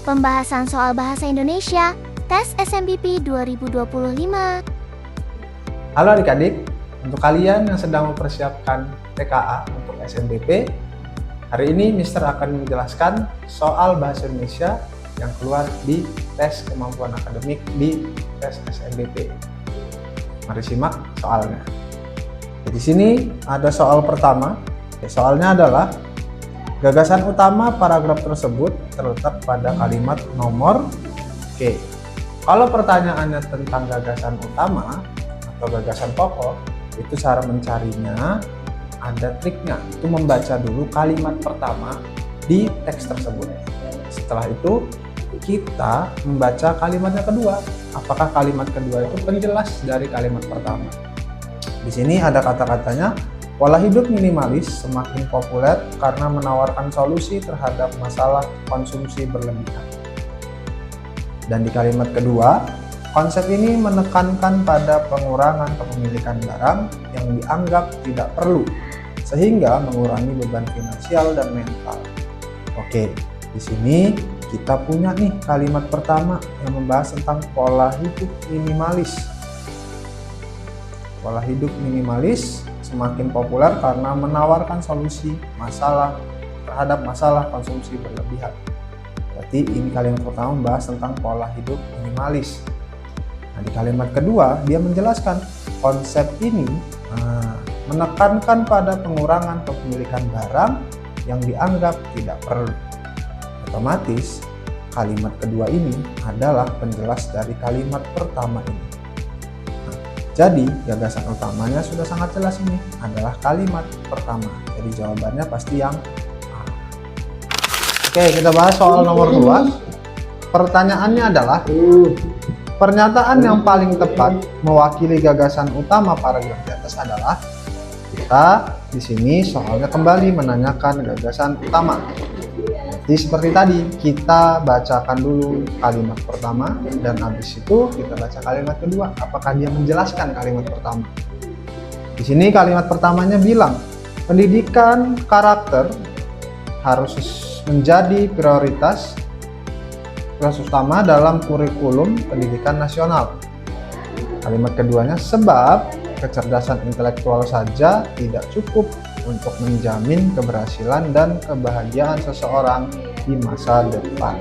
Pembahasan soal bahasa Indonesia, tes SNBP 2025. Halo adik-adik, untuk kalian yang sedang mempersiapkan TKA untuk SNBP, hari ini Mister akan menjelaskan soal bahasa Indonesia yang keluar di tes kemampuan akademik di tes SNBP. Mari simak soalnya. Di sini ada soal pertama. Soalnya adalah gagasan utama paragraf tersebut terletak pada kalimat nomor K. Kalau pertanyaannya tentang gagasan utama atau gagasan pokok, itu cara mencarinya ada triknya. Itu membaca dulu kalimat pertama di teks tersebut. Setelah itu kita membaca kalimatnya kedua. Apakah kalimat kedua itu penjelas dari kalimat pertama? Di sini ada kata-katanya, pola hidup minimalis semakin populer karena menawarkan solusi terhadap masalah konsumsi berlebihan. Dan di kalimat kedua, konsep ini menekankan pada pengurangan kepemilikan barang yang dianggap tidak perlu, sehingga mengurangi beban finansial dan mental. Oke, di sini kita punya nih kalimat pertama yang membahas tentang pola hidup minimalis. Pola hidup minimalis semakin populer karena menawarkan solusi terhadap masalah konsumsi berlebihan. Berarti ini kalimat pertama membahas tentang pola hidup minimalis. Nah, di kalimat kedua dia menjelaskan konsep ini menekankan pada pengurangan kepemilikan barang yang dianggap tidak perlu. Otomatis kalimat kedua ini adalah penjelas dari kalimat pertama ini. Jadi gagasan utamanya sudah sangat jelas, ini adalah kalimat pertama. Jadi jawabannya pasti yang A. Oke, kita bahas soal nomor 2. Pertanyaannya adalah pernyataan yang paling tepat mewakili gagasan utama paragraf di atas adalah, kita di sini soalnya kembali menanyakan gagasan utama. Jadi seperti tadi, kita bacakan dulu kalimat pertama dan habis itu kita baca kalimat kedua. Apakah dia menjelaskan kalimat pertama? Di sini kalimat pertamanya bilang, pendidikan karakter harus menjadi prioritas utama dalam kurikulum pendidikan nasional. Kalimat keduanya, sebab kecerdasan intelektual saja tidak cukup untuk menjamin keberhasilan dan kebahagiaan seseorang di masa depan.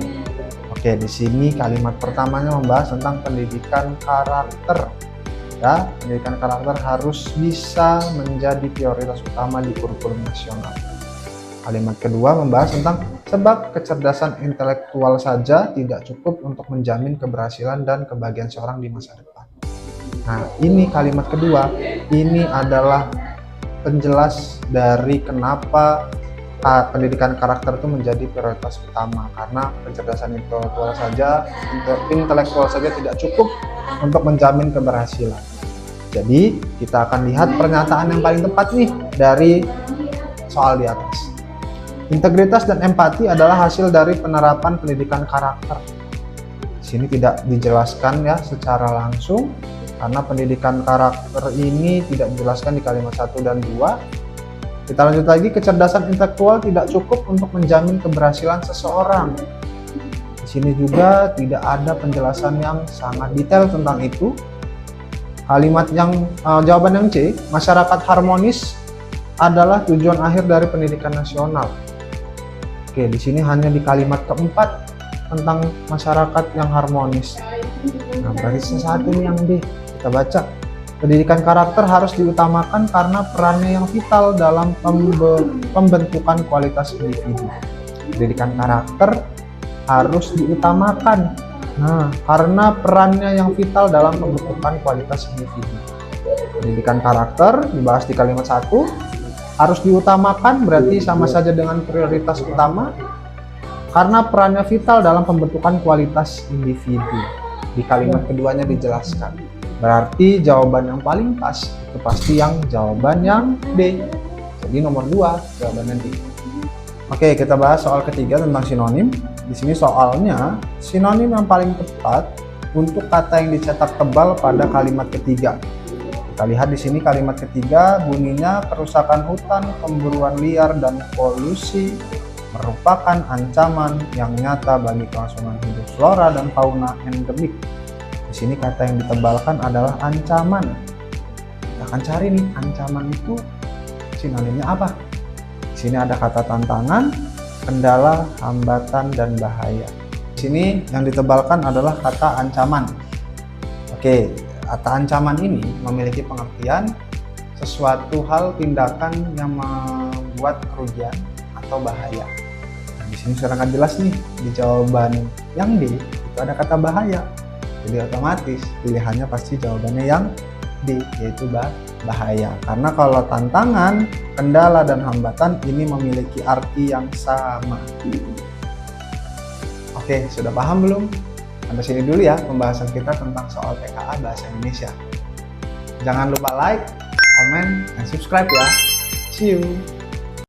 Oke, di sini kalimat pertamanya membahas tentang pendidikan karakter. Ya, pendidikan karakter harus bisa menjadi prioritas utama di kurikulum nasional. Kalimat kedua membahas tentang sebab kecerdasan intelektual saja tidak cukup untuk menjamin keberhasilan dan kebahagiaan seorang di masa depan. Nah, ini kalimat kedua. Ini adalah penjelas dari kenapa pendidikan karakter itu menjadi prioritas utama, karena kecerdasan intelektual saja tidak cukup untuk menjamin keberhasilan. Jadi kita akan lihat pernyataan yang paling tepat nih dari soal di atas. Integritas dan empati adalah hasil dari penerapan pendidikan karakter. Di sini tidak dijelaskan ya secara langsung, karena pendidikan karakter ini tidak dijelaskan di kalimat 1 dan 2. Kita lanjut lagi, kecerdasan intelektual tidak cukup untuk menjamin keberhasilan seseorang. Di sini juga tidak ada penjelasan yang sangat detail tentang itu. Jawaban yang C, masyarakat harmonis adalah tujuan akhir dari pendidikan nasional. Oke, di sini hanya di kalimat keempat tentang masyarakat yang harmonis. Nah, berarti satu ini yang D. Kita baca, pendidikan karakter harus diutamakan karena perannya yang vital dalam pembentukan kualitas individu. Pendidikan karakter harus diutamakan, karena perannya yang vital dalam pembentukan kualitas individu. Pendidikan karakter dibahas di kalimat 1, harus diutamakan berarti sama saja dengan prioritas utama, karena perannya vital dalam pembentukan kualitas individu. Di kalimat keduanya dijelaskan. Berarti jawaban yang paling pas itu pasti yang jawaban yang D. Jadi nomor 2 jawabannya D. Oke, kita bahas soal ketiga tentang sinonim. Di sini soalnya sinonim yang paling tepat untuk kata yang dicetak tebal pada kalimat ketiga. Kita lihat di sini kalimat ketiga bunyinya kerusakan hutan, pemburuan liar dan polusi merupakan ancaman yang nyata bagi kelangsungan hidup flora dan fauna endemik. Di sini kata yang ditebalkan adalah ancaman. Kita akan cari nih, ancaman itu sinonimnya apa? Di sini ada kata tantangan, kendala, hambatan, dan bahaya. Di sini yang ditebalkan adalah kata ancaman. Oke, kata ancaman ini memiliki pengertian sesuatu hal tindakan yang membuat kerugian atau bahaya. Nah, di sini sangat jelas nih, di jawaban yang D itu ada kata bahaya. Jadi otomatis pilihannya pasti jawabannya yang D, yaitu bahaya. Karena kalau tantangan, kendala, dan hambatan ini memiliki arti yang sama. Oke, sudah paham belum? Sampai sini dulu ya pembahasan kita tentang soal PKA Bahasa Indonesia. Jangan lupa like, comment, dan subscribe ya. See you!